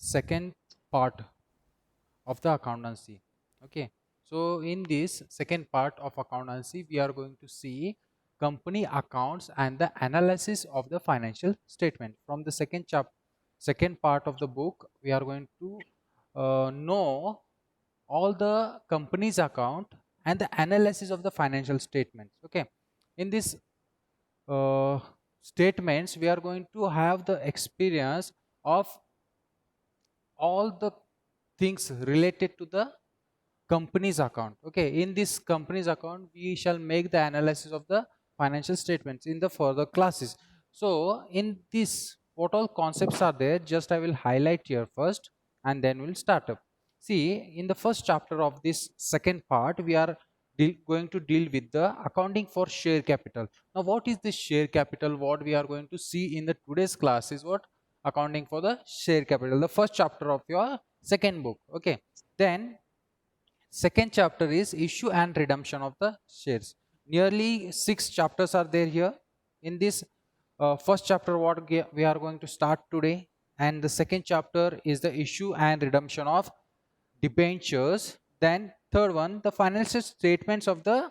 second part of the accountancy. Okay, so in this second part of accountancy, we are going to see company accounts and the analysis of the financial statement. From the second part of the book, we are going to know all the company's account and the analysis of the financial statements. Okay, in this uh, statements, we are going to have the experience of all the things related to the company's account. Okay, in this company's account, we shall make the analysis of the financial statements in the further classes. So in this, what all concepts are there, just I will highlight here first, and then we'll start up. See, in the first chapter of this second part, we are going to deal with the accounting for share capital. Now what is this share capital? What we are going to see in the today's class is what accounting for the share capital, the first chapter of your second book. Okay, then second chapter is issue and redemption of the shares. Nearly 6 chapters are there here. In this first chapter, what we are going to start today, and the second chapter is the issue and redemption of debentures. Then third one, the financial statements of the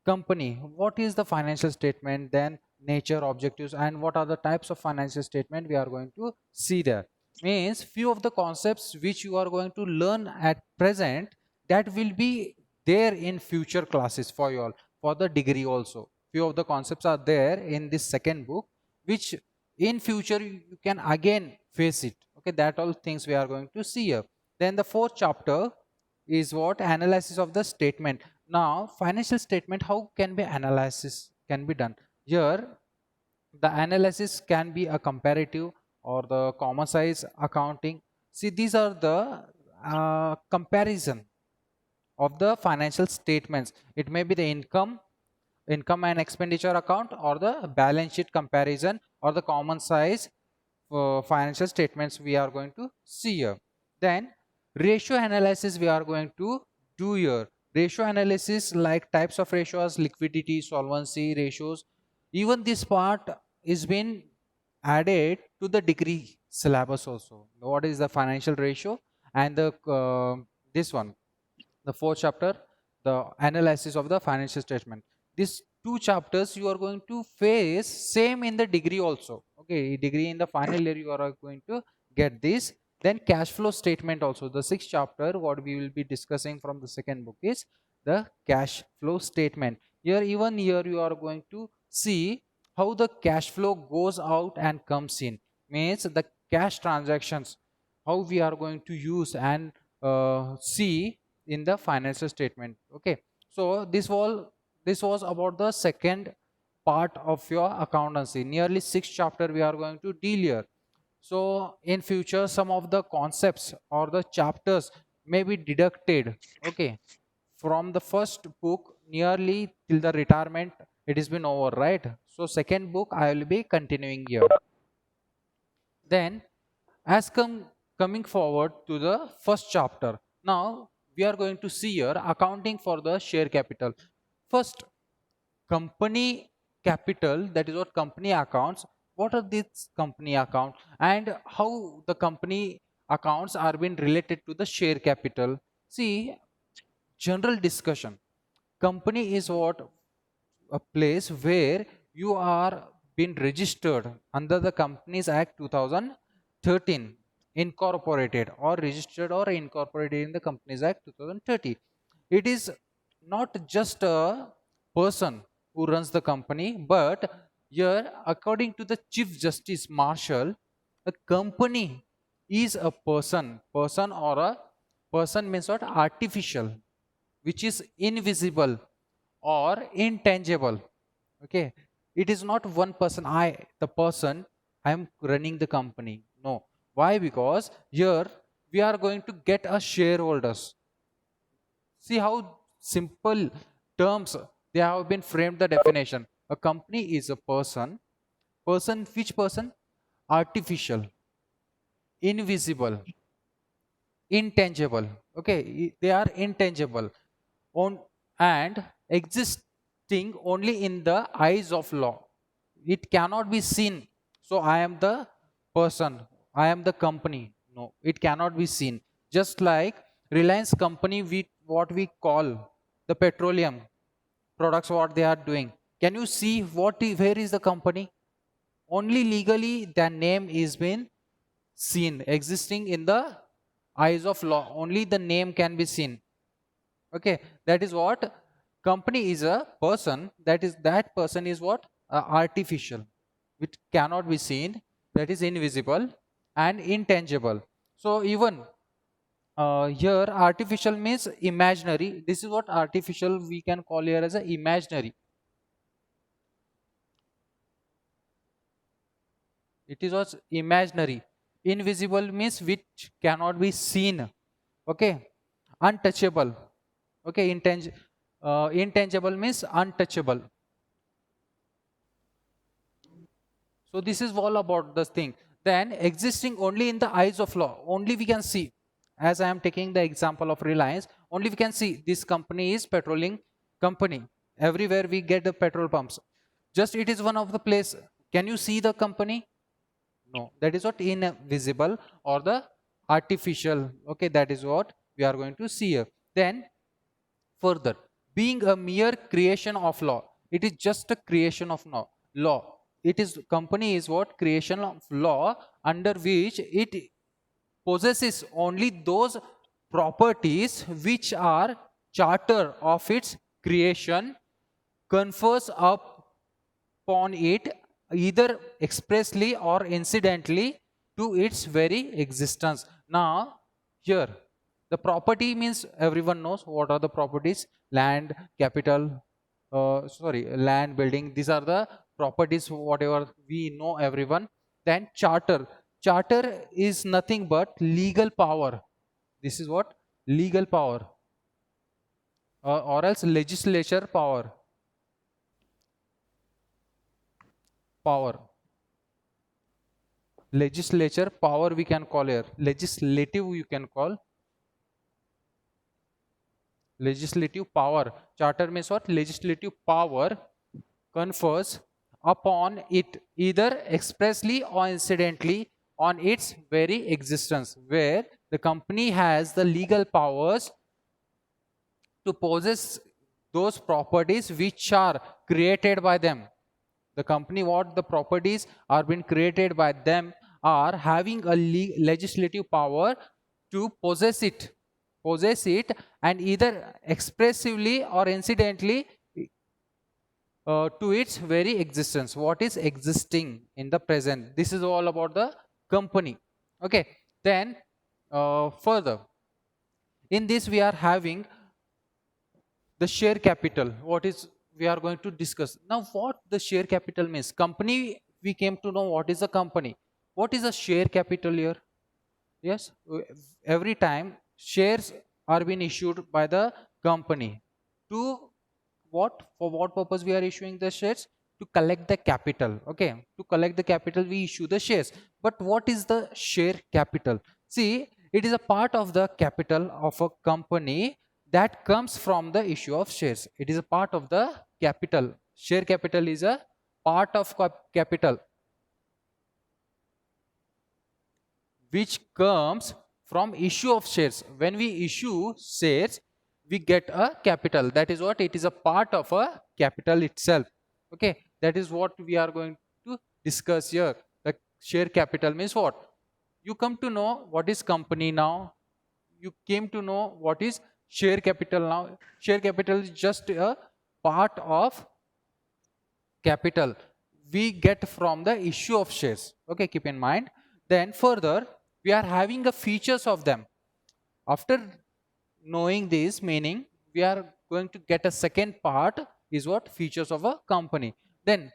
company. What is the financial statement? Then nature, objectives, and what are the types of financial statement we are going to see there. Means few of the concepts which you are going to learn at present, that will be there in future classes for you all, for the degree also. Few of the concepts are there in this second book, which in future you can again face it. Okay, that all things we are going to see here. Then the fourth chapter is what analysis of the statement. Now financial statement, how can be analysis can be done here? The analysis can be a comparative or the common size accounting. See, these are the comparison of the financial statements. It may be the income and expenditure account, or the balance sheet comparison, or the common size financial statements we are going to see here. Then ratio analysis we are going to do here. Ratio analysis like types of ratios, liquidity, solvency ratios. Even this part is been added to the degree syllabus also. What is the financial ratio, and the this one, the fourth chapter, the analysis of the financial statement. These two chapters you are going to face same in the degree also. Okay, degree in the final year you are going to get this. Then cash flow statement also, the sixth chapter, what we will be discussing from the second book is the cash flow statement. Here, even here you are going to see how the cash flow goes out and comes in. Means the cash transactions, how we are going to use and see in the financial statement. Okay, so this was about the second part of your accountancy. Nearly 6 chapter we are going to deal here. So in future, some of the concepts or the chapters may be deducted. Okay, from the first book nearly till the retirement, it has been over, right? So second book I will be continuing here. Then as coming forward to the first chapter, now we are going to see here accounting for the share capital. First, company capital, that is what company accounts. What are these company accounts, and how the company accounts are being related to the share capital? See, general discussion. Company is what? A place where you are being registered under the Companies Act 2013, incorporated or registered or incorporated in the Companies Act 2030. It is not just a person who runs the company, but here, according to the Chief Justice Marshall, a company is a person, or a person means what? Artificial, which is invisible or intangible. Okay, it is not one person, the person, I am running the company. No. Why? Because here we are going to get a shareholders. See how simple terms they have been framed the definition. A company is a person, which person? Artificial, invisible, intangible. Okay, they are intangible on, and existing only in the eyes of law. It cannot be seen. So I am the person, I am the company. No, it cannot be seen. Just like Reliance company, what we call the petroleum products, what they are doing. Can you see where is the company? Only legally their name is been seen, existing in the eyes of law. Only the name can be seen. Okay, that is what company is a person. That person is what artificial, which cannot be seen. That is invisible and intangible. So even here artificial means imaginary. This is what artificial we can call here as a imaginary. It is also imaginary. Invisible means which cannot be seen. Okay, untouchable. Okay, intangible means untouchable. So this is all about this thing. Then existing only in the eyes of law. Only we can see. As I am taking the example of Reliance, only we can see this company is petroleum company. Everywhere we get the petrol pumps. Just it is one of the place. Can you see the company? No, that is what invisible or the artificial. Okay, that is what we are going to see here. Then further, being a mere creation of law, it is just a creation of law. It is company is what creation of law under which it possesses only those properties which are charter of its creation, confers upon it either expressly or incidentally to its very existence. Now here the property means everyone knows what are the properties: land, capital, land, building. These are the properties whatever we know everyone. Then charter is nothing but legal power. This is what legal power, or else legislature power legislature power we can call here. Legislative you can call. Legislative power. Charter means what? Legislative power confers upon it either expressly or incidentally on its very existence, where the company has the legal powers to possess those properties which are created by them. The company, what the properties are being created by them, are having a legislative power to possess it, and either expressively or incidentally to its very existence, what is existing in the present. This is all about the company. Okay, then further in this we are having the share capital. What is we are going to discuss now? What the share capital means? Company, we came to know what is a company. What is a share capital here? Yes, every time shares are being issued by the company to what, for what purpose we are issuing the shares? To collect the capital. Okay, to collect the capital we issue the shares. But what is the share capital? See, it is a part of the capital of a company that comes from the issue of shares. It is a part of the capital. Share capital is a part of capital which comes from issue of shares. When we issue shares, we get a capital. That is what? It is a part of a capital itself. Okay, that is what we are going to discuss here. The share capital means what? You come to know what is company now. You came to know what is share capital now. Share capital is just a part of capital we get from the issue of shares. Okay, keep in mind. Then further, we are having the features of them. After knowing this meaning, we are going to get a second part, is what? Features of a company. Then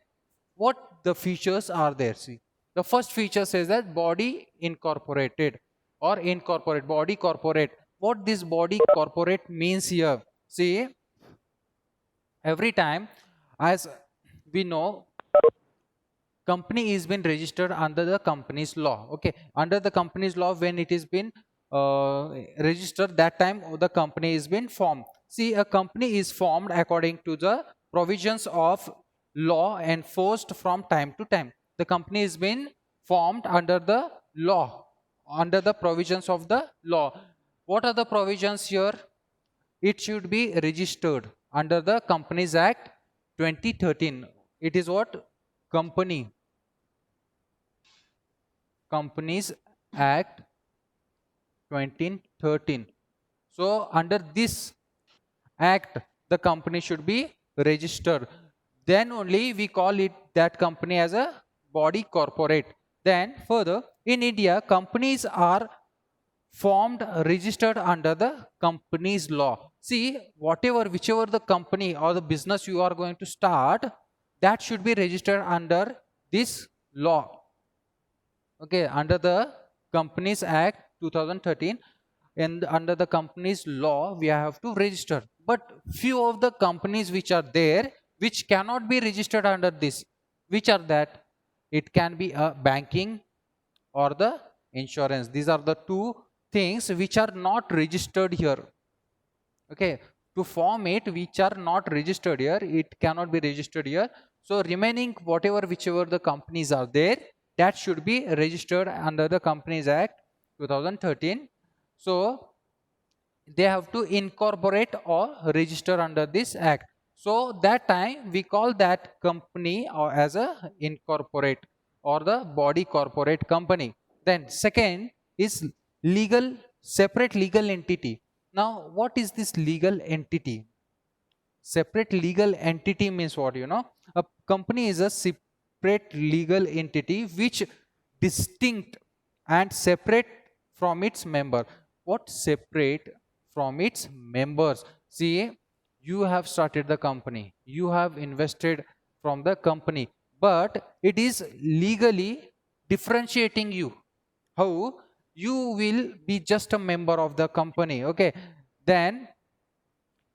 what the features are there? See, the first feature says that body incorporated or incorporate, body corporate. What this body corporate means here? See, every time, as we know, company is been registered under the company's law. Okay, under the company's law, when it is been registered, that time the company is been formed. See, a company is formed according to the provisions of law enforced from time to time. The company is been formed under the law. under the provisions of the law. What are the provisions here? It should be registered under the Companies Act 2013. It is what? Companies Act 2013. So under this act, the company should be registered. Then only we call it that company as a body corporate. Then further, in India, companies are formed, registered under the company's law. See, whichever the company or the business you are going to start, that should be registered under this law. Okay, under the Companies Act 2013, and under the company's law, we have to register. But few of the companies which are there, which cannot be registered under this, which are that? It can be a banking or the insurance. These are the two things which are not registered here. Okay, to form it, which are not registered here, it cannot be registered here. So remaining whichever the companies are there, that should be registered under the Companies Act 2013. So they have to incorporate or register under this act. So that time we call that company or as a incorporate or the body corporate company. Then second is separate legal entity. Now what is this legal entity? Separate legal entity means what? A company is a separate legal entity which distinct and separate from its member. What separate from its members? See, you have started the company, you have invested from the company, but it is legally differentiating you. How? You will be just a member of the company. Okay, then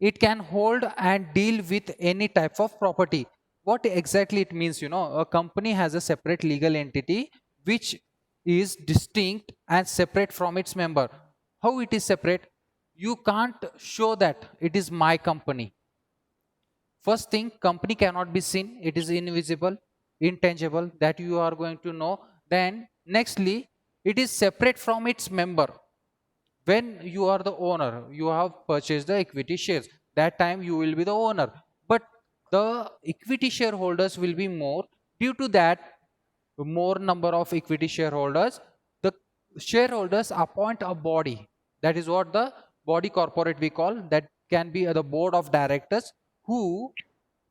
it can hold and deal with any type of property. What exactly it means? A company has a separate legal entity which is distinct and separate from its member. How it is separate? You can't show that it is my company. First thing, company cannot be seen. It is invisible, intangible, that you are going to know. Then nextly, it is separate from its member. When you are the owner, you have purchased the equity shares, that time you will be the owner, but the equity shareholders will be more. Due to that more number of equity shareholders, the shareholders appoint a body. That is what the body corporate we call. That can be the board of directors who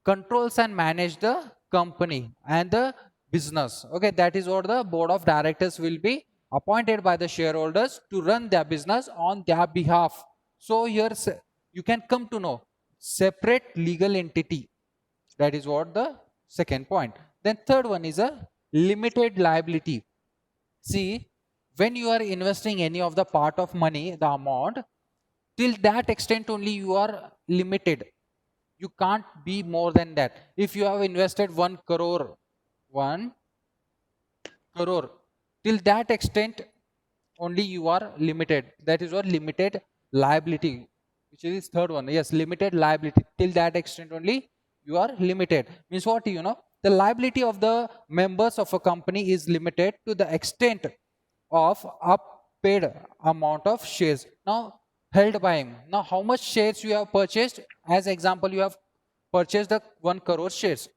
controls and manage the company and the business. Okay, that is what the board of directors will be appointed by the shareholders to run their business on their behalf. So here you can come to know separate legal entity. That is what the second point. Then third one is a limited liability. See, when you are investing any of the part of money, the amount, till that extent only you are limited. You can't be more than that. If you have invested 1 crore, till that extent only you are limited. That is what limited liability, which is third one. Yes, limited liability. Till that extent only you are limited. Means what? The liability of the members of a company is limited to the extent of paid amount of shares now held by him. Now how much shares you have purchased? As example, you have purchased the 1 crore shares.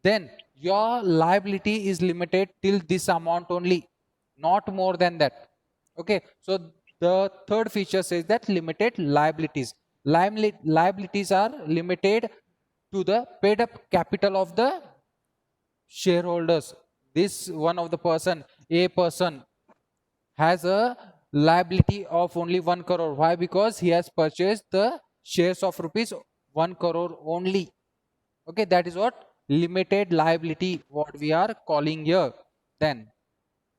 Then your liability is limited till this amount only, not more than that. Okay, so the third feature says that limited liabilities. Liabilities are limited to the paid up capital of the shareholders. This one of the person, a person, has a liability of only 1 crore. Why? Because he has purchased the shares of rupees 1 crore only. Okay, that is what limited liability, what we are calling here. Then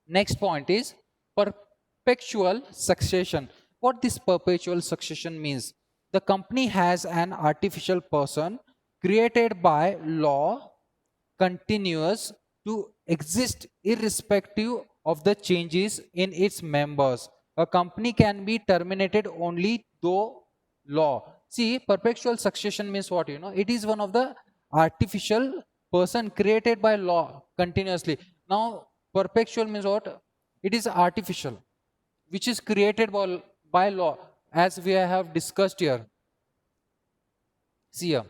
next point is perpetual succession. What this perpetual succession means? The company has an artificial person created by law, continuous to exist irrespective of the changes in its members. A company can be terminated only though law. See, perpetual succession means what? It is one of the artificial person created by law continuously. Now perpetual means what? It is artificial. which is created by law, as we have discussed here. See here,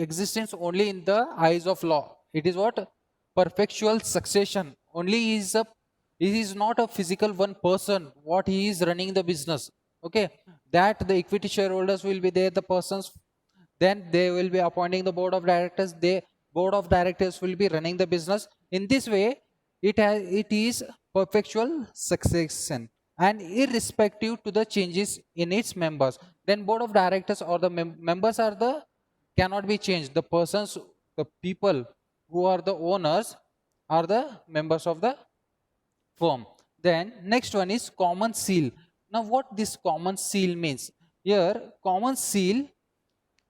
existence only in the eyes of law. It is what? Perpetual succession. Only is a, it is not a physical one person, what he is running the business. Okay, that the equity shareholders will be there, the persons, then they will be appointing the board of directors. They board of directors will be running the business. In this way, it is perpetual succession and irrespective to the changes in its members. Then board of directors or the members are the cannot be changed. The persons, the people who are the owners are the members of the firm. Then next one is common seal. Now what this common seal means? Here common seal,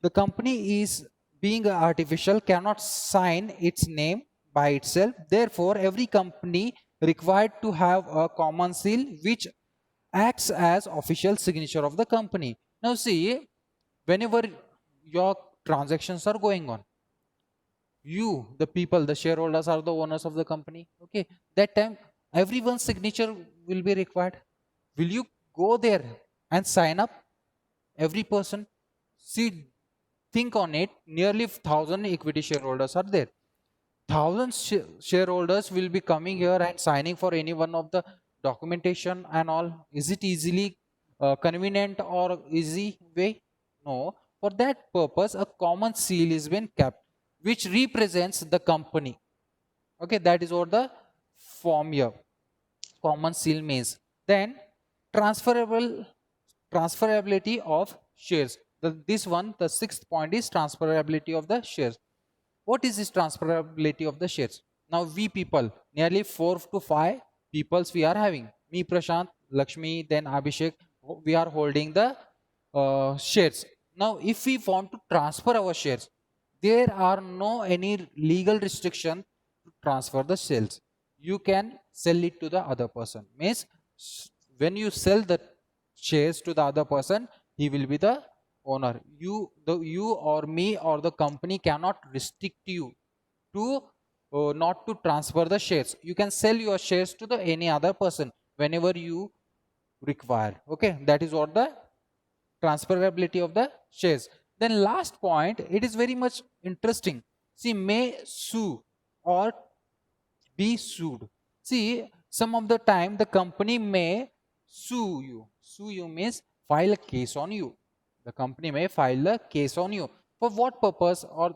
the company is being artificial, cannot sign its name by itself. Therefore, every company required to have a common seal which acts as official signature of the company. Now see, whenever your transactions are going on, you, the people, the shareholders are the owners of the company. Okay, that time everyone's signature will be required. Will you go there and sign up? Every person? See, think on it, nearly 1,000 equity shareholders are there. 1,000 shareholders will be coming here and signing for any one of the documentation and all. Is it easily convenient or easy way? No. For that purpose, a common seal is been kept, which represents the company. Okay, that is what the form here. Common seal means. Then transferability of shares. This one, the sixth point is transferability of the shares. What is this transferability of the shares? Now we people, nearly 4 to 5 peoples we are having. Me, Prashant, Lakshmi, then Abhishek, we are holding the shares. Now if we want to transfer our shares, there are no any legal restriction to transfer the shares. You can sell it to the other person. Means when you sell the shares to the other person, he will be the owner. You or me or the company cannot restrict you to not to transfer the shares. You can sell your shares to the any other person whenever you require. Okay, that is what the transferability of the shares. Then last point, it is very much interesting. See, may sue or be sued. See, some of the time the company may sue you. Sue you means file a case on you. The company may file a case on you. For what purpose? Or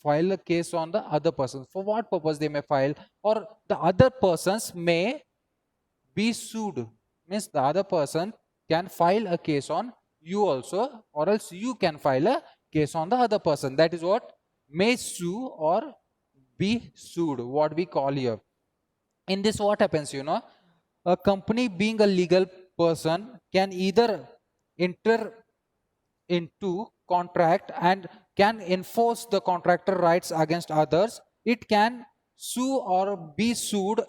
file a case on the other person. For what purpose they may file? Or the other persons may be sued. Means the other person can file a case on you also, or else you can file a case on the other person. That is what may sue or be sued, what we call here. In this, what happens, a company being a legal person can either enter into contract and can enforce the contractor rights against others. It can sue or be sued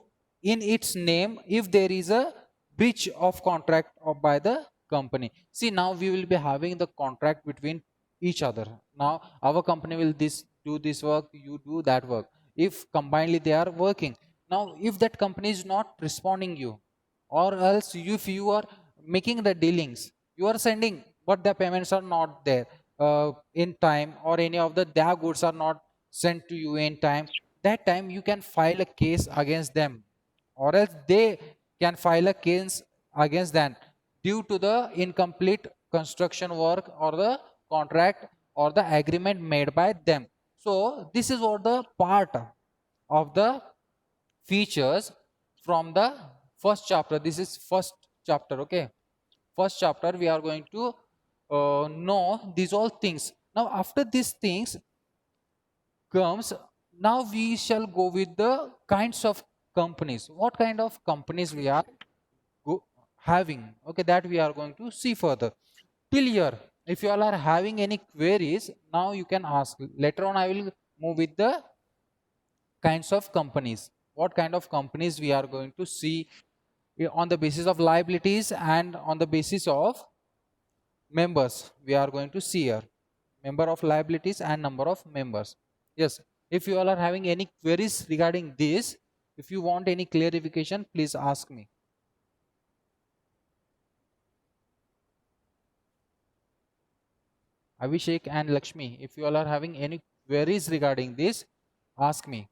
in its name if there is a breach of contract by the company. See, now we will be having the contract between each other. Now our company will do this work, you do that work. If combinedly they are working. Now if that company is not responding you, or else if you are making the dealings, you are sending but the payments are not there in time, or any of their goods are not sent to you in time, that time you can file a case against them, or else they can file a case against them due to the incomplete construction work or the contract or the agreement made by them. So this is what the part of the features from the first chapter. This is first chapter. Okay, first chapter we are going to know these all things. Now after these things comes, now we shall go with the kinds of companies. What kind of companies we are having? Okay, that we are going to see further. Till here, if you all are having any queries, now you can ask. Later on I will move with the kinds of companies. What kind of companies we are going to see on the basis of liabilities and on the basis of members we are going to see here. Member of liabilities and number of members. Yes, if you all are having any queries regarding this, if you want any clarification, please ask me. Abhishek and Lakshmi, if you all are having any queries regarding this, ask me.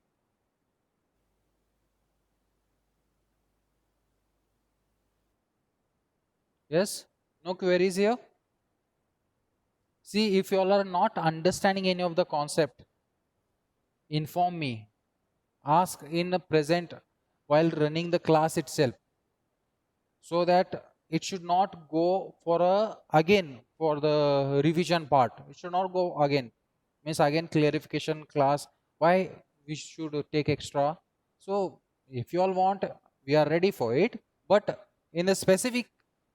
Yes? No queries here? See, if you all are not understanding any of the concept, inform me. Ask in the present while running the class itself, so that it should not go for a again for the revision part. It should not go again. Means again clarification class. Why we should take extra? So if you all want, we are ready for it. But in a specific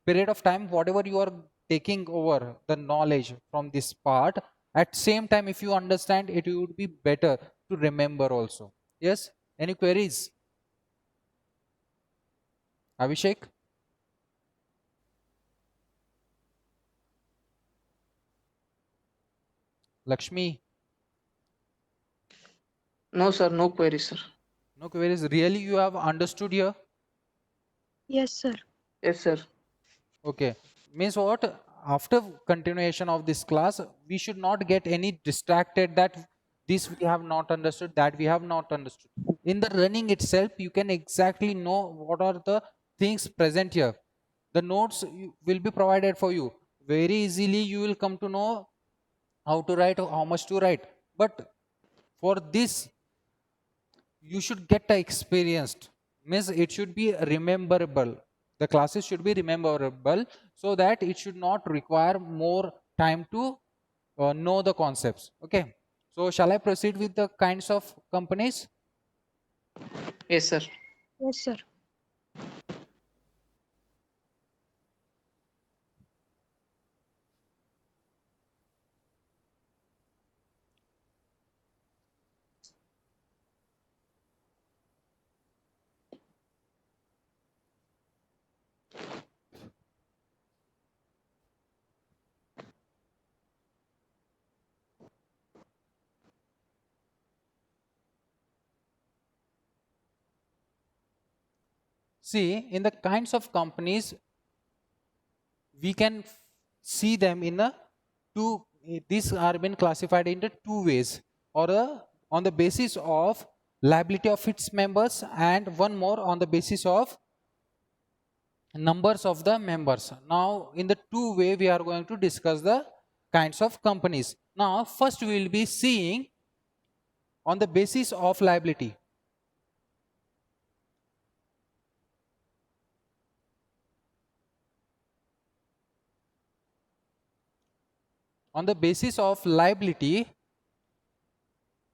period of time, whatever you are taking over the knowledge from this part, at same time, if you understand it, would be better to remember also. Yes? Any queries? Abhishek? Lakshmi? No, sir. No queries, sir. No queries. Really, you have understood here? Yes, sir. Yes, sir. Okay. Means what? After continuation of this class, we should not get any distracted that this we have not understood, that we have not understood. In the running itself, you can exactly know what are the things present here. The notes will be provided for you. Very easily, you will come to know how to write, how much to write. But for this, you should get experienced. Means it should be rememberable. The classes should be rememberable, so that it should not require more time to know the concepts. Okay, so shall I proceed with the kinds of companies? Yes, sir. Yes, sir. See, in the kinds of companies, we can see them in a two. These are been classified into two ways, or on the basis of liability of its members, and one more on the basis of numbers of the members. Now in the two way we are going to discuss the kinds of companies. Now first we will be seeing on the basis of liability. On the basis of liability,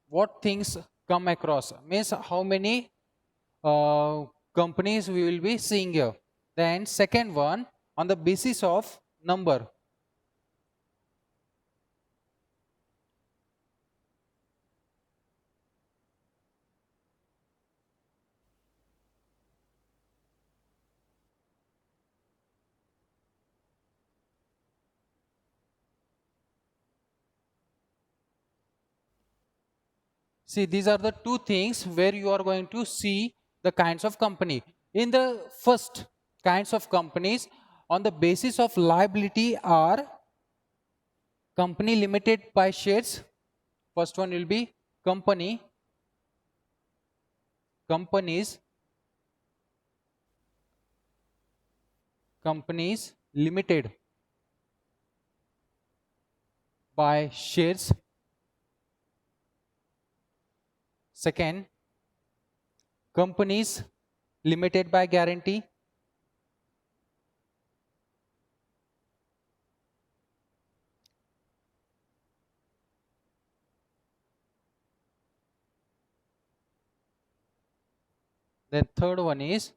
what things come across, means how many companies we will be seeing here. Then second one, on the basis of number. See, these are the two things where you are going to see the kinds of company. In the first kinds of companies, on the basis of liability are company limited by shares. First one will be companies limited by shares. Second, companies limited by guarantee. Then third one is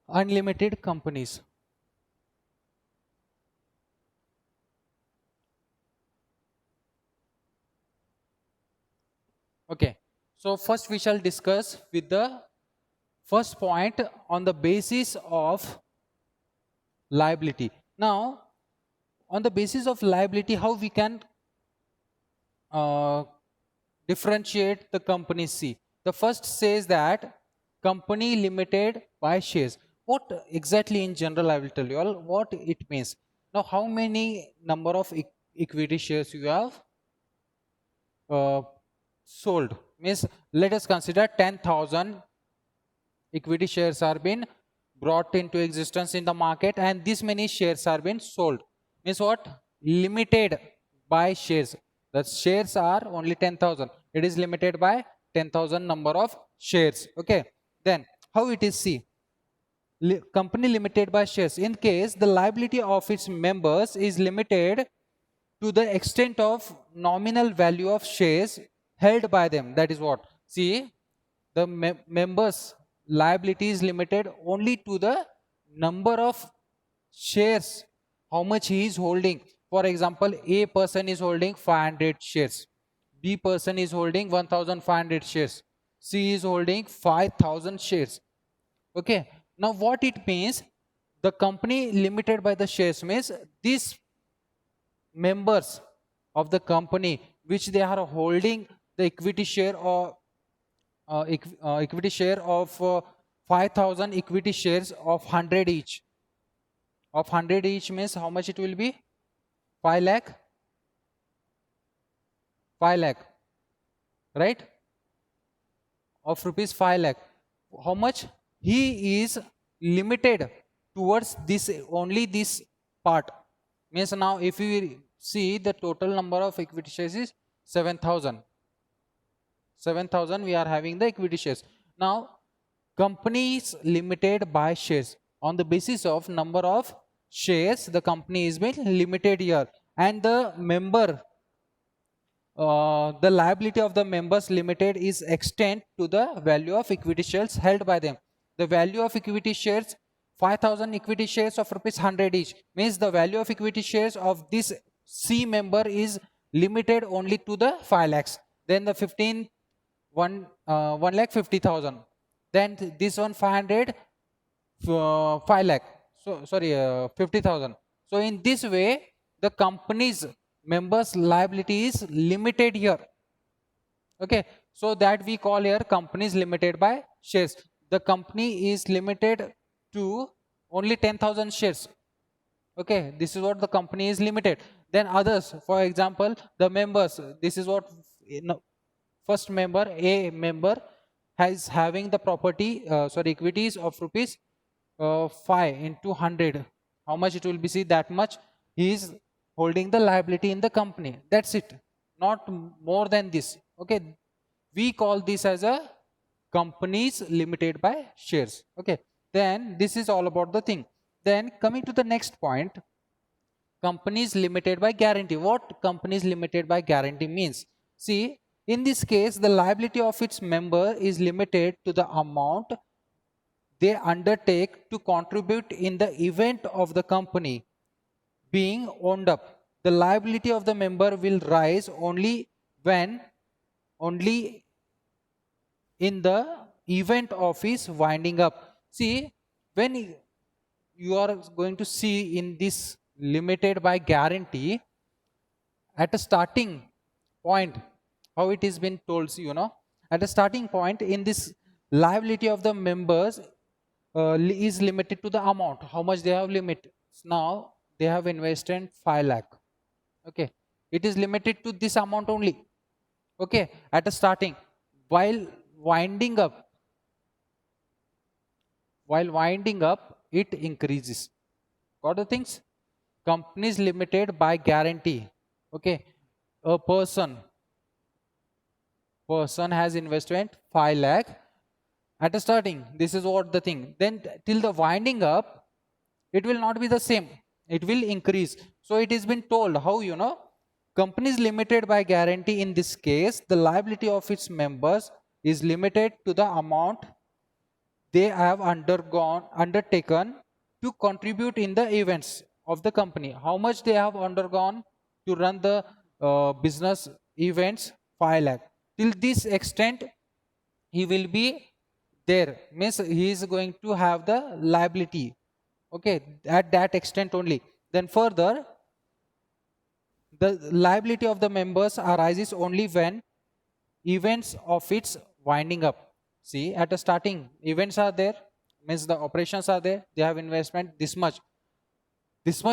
unlimited companies. Okay, so first we shall discuss with the first point on the basis of liability. Now, on the basis of liability, how we can uh, differentiate the company C? The first says that company limited by shares. what exactly in general I will tell you all what it means. Now how many number of equity shares you have sold? Means let us consider 10,000 equity shares are been brought into existence in the market and this many shares are been sold. Means what? Limited by shares. The shares are only 10,000. It is limited by 10,000 number of shares. Okay. Then how it is see? Company limited by shares. In case the liability of its members is limited to the extent of nominal value of shares held by them. That is what? See, the members liability is limited only to the number of shares, how much he is holding. For example, A person is holding 500 shares, B person is holding 1500 shares, C is holding 5000 shares. Okay, now what it means, the company limited by the shares means these members of the company which they are holding the equity share or equity share of 5000 equity shares of 100 each. Of 100 each means how much it will be? 5 lakh. 5 lakh, right? Of rupees 5 lakh. How much he is limited towards this, only this part. Means now if we see the total number of equity shares is 7,000. 7,000 we are having the equity shares. Now company is limited by shares. On the basis of number of shares, the company is being limited here, and the member the liability of the members limited is extent to the value of equity shares held by them. The value of equity shares, 5,000 equity shares of rupees 100 each, means the value of equity shares of this C member is limited only to the 5 lakhs. Then the 1 lakh 50,000. Then this one 500 5 lakh. So sorry, 50,000. So in this way, the company's members liability is limited here. Okay, so that we call here companies limited by shares. The company is limited to only 10,000 shares. Okay, this is what the company is limited. Then others, for example, the members, this is what first member, A member has having the property equities of rupees 5 into 100. How much it will be? See, that much he is holding the liability in the company. That's it, not more than this. Okay, we call this as a companies limited by shares. Okay, then this is all about the thing. Then coming to the next point, companies limited by guarantee. What companies limited by guarantee means? See, in this case, the liability of its member is limited to the amount they undertake to contribute in the event of the company being owned up. The liability of the member will rise only in the event of his winding up. See, when you are going to see in this limited by guarantee, at a starting point, how it is been told, at a starting point in this liability of the members is limited to the amount, how much they have limit. Now they have invested 5 lakh. Okay, it is limited to this amount only. Okay, at a starting. While winding up, it increases. Got the things? Companies limited by guarantee. Okay, a person has investment 5 lakh at a starting. This is what the thing. Then till the winding up, it will not be the same, it will increase. So it has been told how, companies limited by guarantee, in this case the liability of its members is limited to the amount they have undertaken to contribute in the events of the company. How much they have undergone to run the business events? 5 lakh. Till this extent he will be there, means he is going to have the liability. Okay, at that extent only. Then further, the liability of the members arises only when events of its winding up. See, at the starting events are there, means the operations are there, they have investment this much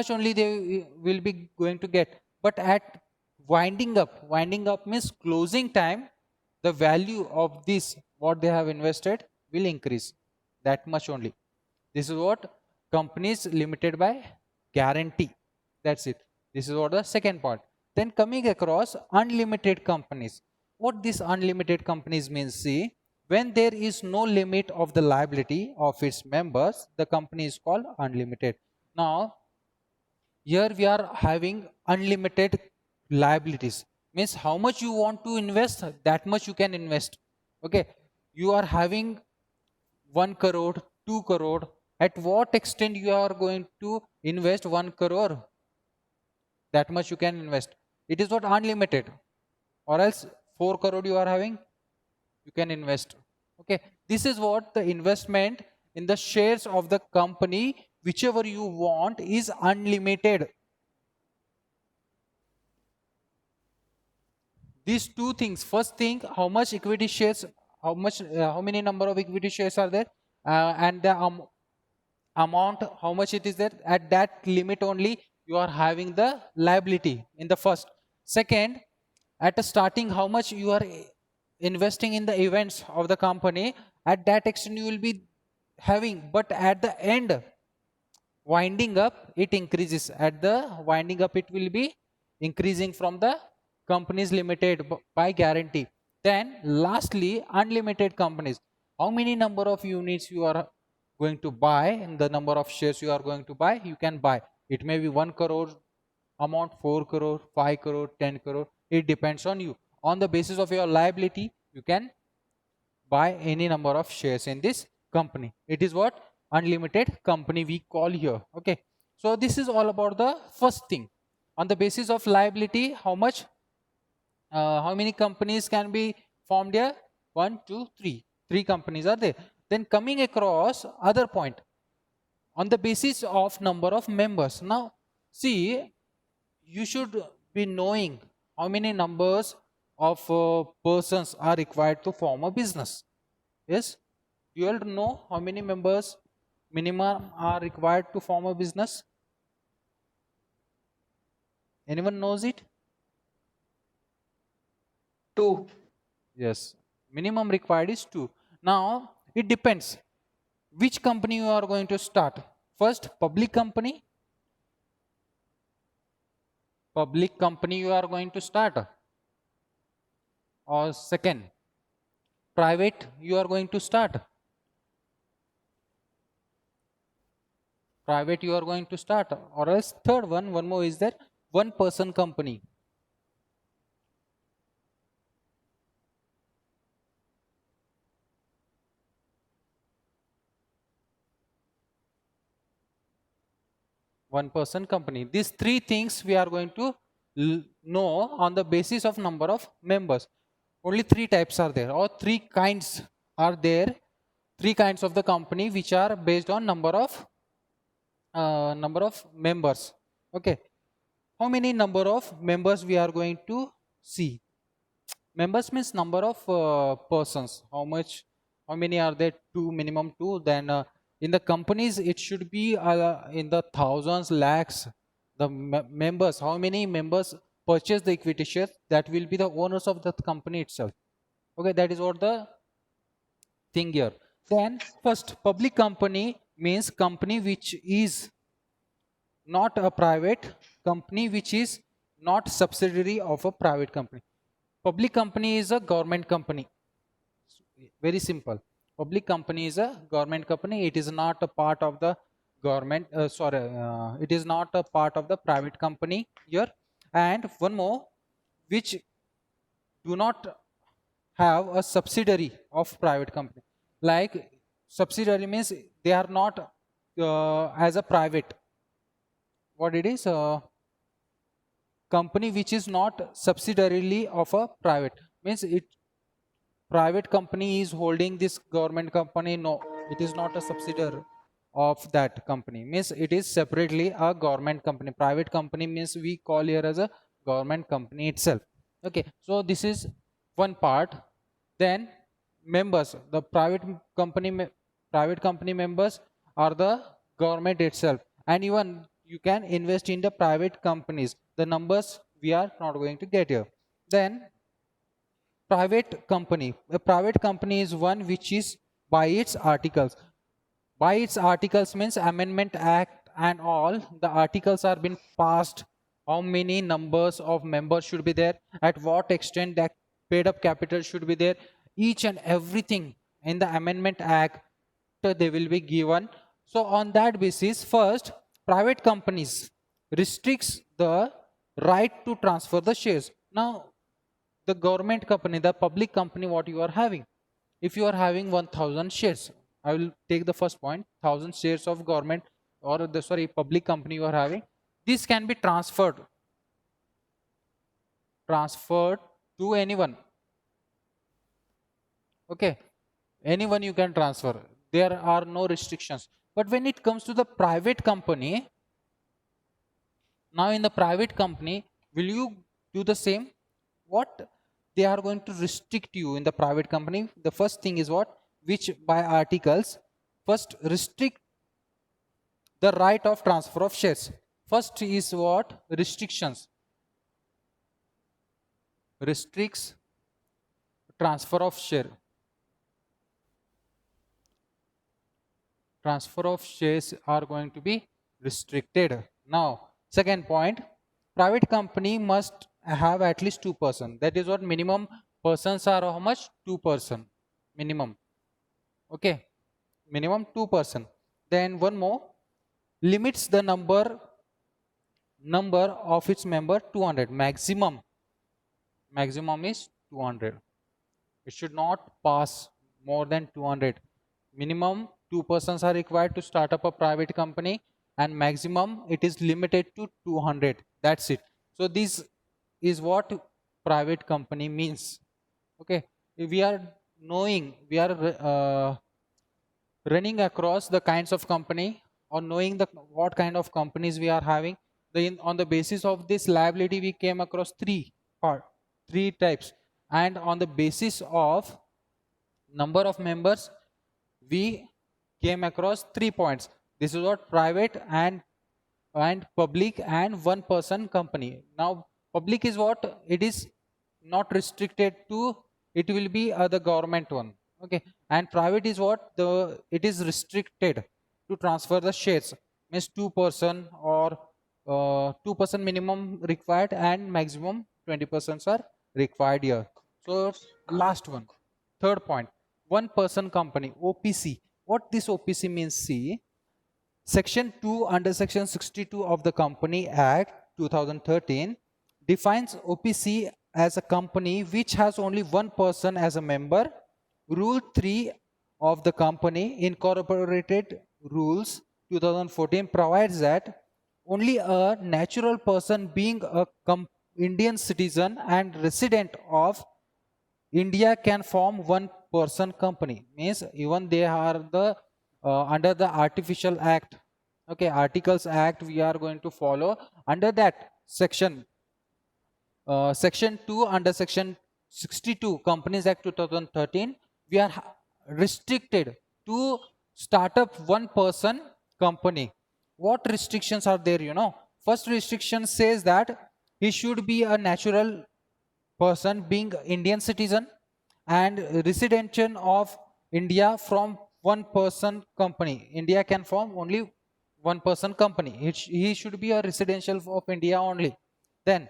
only they will be going to get. But at winding up means closing time, the value of this what they have invested will increase that much only. This is what companies limited by guarantee. That's it. This is what the second part. Then coming across unlimited companies. What this unlimited companies means, see, when there is no limit of the liability of its members, the company is called unlimited. Now here we are having unlimited liabilities, means how much you want to invest, that much you can invest. Okay, you are having 1 crore, 2 crore, at what extent you are going to invest 1 crore, that much you can invest. It is not unlimited. Or else 4 crore you are having, you can invest. Okay, this is what the investment in the shares of the company whichever you want is unlimited. These two things, first thing, how much equity shares, how many number of equity shares are there, and the amount how much it is there, at that limit only you are having the liability in the first. Second, at the starting how much you are investing in the events of the company, at that extent you will be having, but at the end winding up it increases. At the winding up it will be increasing from the companies limited by guarantee. Then lastly, unlimited companies, how many number of units you are going to buy and the number of shares you are going to buy, you can buy. It may be 1 crore amount, 4 crore, 5 crore, 10 crore, it depends on you. On the basis of your liability you can buy any number of shares in this company. It is what unlimited company we call here. Okay, so this is all about the first thing. On the basis of liability, how many companies can be formed here? 1 2 3, 3 companies are there. Then coming across other point, on the basis of number of members. Now see, you should be knowing how many numbers of persons are required to form a business. Yes, you all know how many members minimum are required to form a business? Anyone knows it? 2. Yes, minimum required is 2. Now it depends which company you are going to start. First, public company you are going to start, or second, private you are going to start. Private you are going to start, or else third one more is there, one person company. One person company. These three things we are going to know on the basis of number of members. Only 3 types are there, or 3 kinds are there. 3 kinds of the company which are based on number of members. Okay, how many number of members we are going to see? Members means number of persons. How many are there? 2, minimum 2. Then in the companies it should be in the thousands, lakhs. The members, how many members purchase the equity shares, that will be the owners of the company itself. Okay, that is what the thing here. Then first, public company means company which is not a private company, which is not subsidiary of a private company. Public company is a government company. Very simple. Public company is a government company. It is not a part of the government. It is not a part of the private company here. And one more, which do not have a subsidiary of private company. Like subsidiary means they are not as a private. What it is? Company which is not subsidiarily of a private, means it private company is holding this government company. No, it is not a subsidiary of that company, means it is separately a government company. Private company means we call here as a government company itself. Okay, so this is one part. Then members, the private company private company members or the government itself, and even you can invest in the private companies. The numbers we are not going to get here. Then private company. A private company is one which is by its articles. By its articles means Amendment Act and all the articles are been passed. How many numbers of members should be there? At what extent that paid up capital should be there? Each and everything in the Amendment Act they will be given. So on that basis, first private companies restricts the right to transfer the shares. Now the government company, the public company, what you are having, if you are having 1000 shares, I will take the first point, 1000 shares of government or the sorry public company you are having, this can be transferred to anyone. Okay, anyone you can transfer, there are no restrictions. But when it comes to the private company, now in the private company, will you do the same? What they are going to restrict you in the private company, the first thing is what, which by articles first restrict the right of transfer of shares. First is what, restrictions, restricts transfer of share. Transfer of shares are going to be restricted. Now second point, private company must have at least 2%. That is what, minimum persons are how much, 2% minimum. Okay, minimum 2%. Then one more, limits the number of its member 200. Maximum is 200. It should not pass more than 200. Minimum 2 persons are required to start up a private company, and maximum it is limited to 200. That's it. So this is what private company means. Okay, we are knowing, we are running across the kinds of company or knowing the what kind of companies we are having. On the basis of this liability we came across three types, and on the basis of number of members we came across 3 points. This is what, private and public and one person company. Now public is what, it is not restricted to, it will be the government one. Okay, and private is what, it is restricted to transfer the shares, means 2% or 2% minimum required and maximum 20% are required here. So last one, third point, one person company, OPC. What this OPC means, see, section 2 under section 62 of the Company Act 2013 defines OPC as a company which has only one person as a member. Rule 3 of the Company Incorporated Rules 2014 provides that only a natural person being a Indian citizen and resident of India can form one person company. Means even they are the under the Artificial Act. Okay, Articles Act we are going to follow. Under that section, section 2 under section 62 Companies Act 2013, we are restricted to start up one person company. What restrictions are there, you know? First restriction says that he should be a natural person being Indian citizen and residential of India from one person company. India can form only one person company. He should be a residential of India only. Then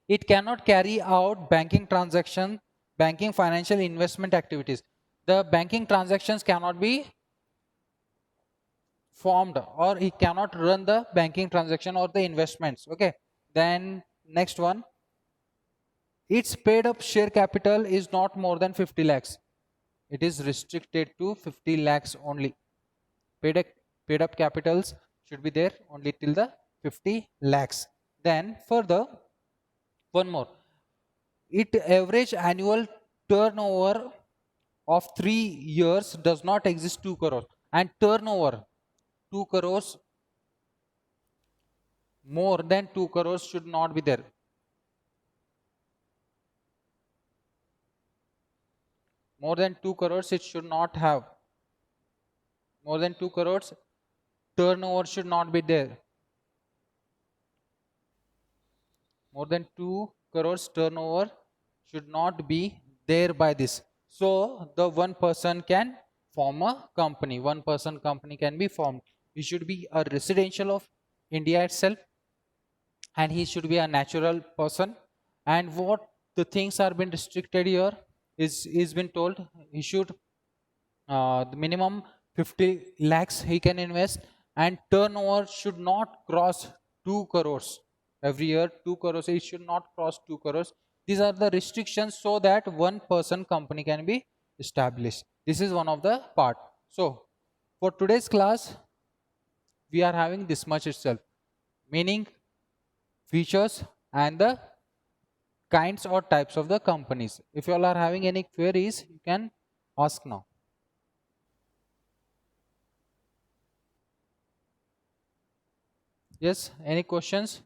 it cannot carry out banking transaction, banking, financial, investment activities. The banking transactions cannot be formed, or he cannot run the banking transaction or the investments. Okay, then next one, its paid up share capital is not more than 50 lakhs. It is restricted to 50 lakhs only. Paid up capitals should be there only till the 50 lakhs. Then further, one more, it average annual turnover of 3 years does not exist 2 crores, and turnover 2 crores, more than 2 crores should not be there. More than 2 crores it should not have. more than 2 crores, turnover should not be there. More than 2 crores turnover should not be there by this. So the one person can form a company. One person company can be formed. He should be a residential of India itself, and he should be a natural person. And what the things are been restricted here is been told he should the minimum 50 lakhs he can invest, and turnover should not cross 2 crores every year. 2 crores, it should not cross 2 crores. These are the restrictions so that one person company can be established. This is one of the part. So for today's class we are having this much itself, meaning features and the kinds or types of the companies. If you all are having any queries, you can ask now. Yes, any questions?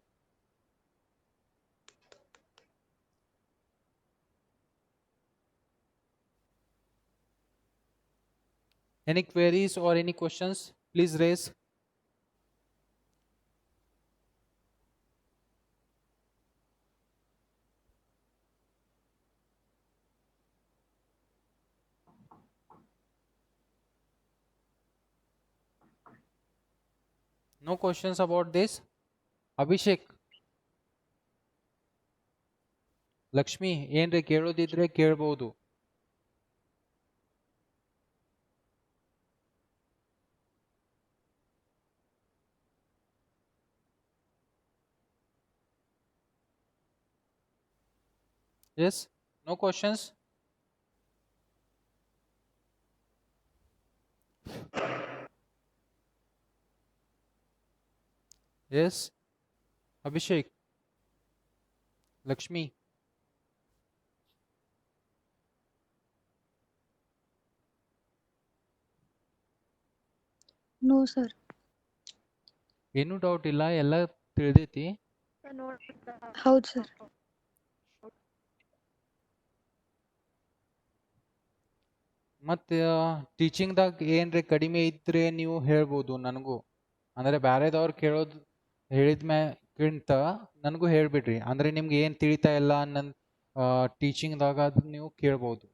Any queries or any questions? Please raise. No questions about this? Abhishek, Lakshmi, ಏನ್ರಿ ಕೇಳೋದಿದ್ರೆ ಕೇಳಬಹುದು. Yes, no questions? Yes, Abhishek, Lakshmi. No, sir. ಏನು doubt ಇಲ್ಲ, ಎಲ್ಲ ತಿಳಿದೈತಿ. ಹೌದು sir. ಮತ್ತೆ ಟೀಚಿಂಗ್ದಾಗ ಏನ್ರಿ ಕಡಿಮೆ ಇದ್ರೆ ನೀವು ಹೇಳ್ಬೋದು ನನಗೂ. ಅಂದರೆ ಬ್ಯಾರೆದವ್ರು ಕೇಳೋದು ಹೇಳಿದ್ಮ್ಯಾಗಿಂತ ನನಗೂ ಹೇಳ್ಬಿಡ್ರಿ. ಅಂದರೆ ನಿಮ್ಗೆ ಏನು ತಿಳಿತಾ ಇಲ್ಲ ನನ್ನ ಟೀಚಿಂಗ್ದಾಗ ಅದು ನೀವು ಕೇಳ್ಬೋದು.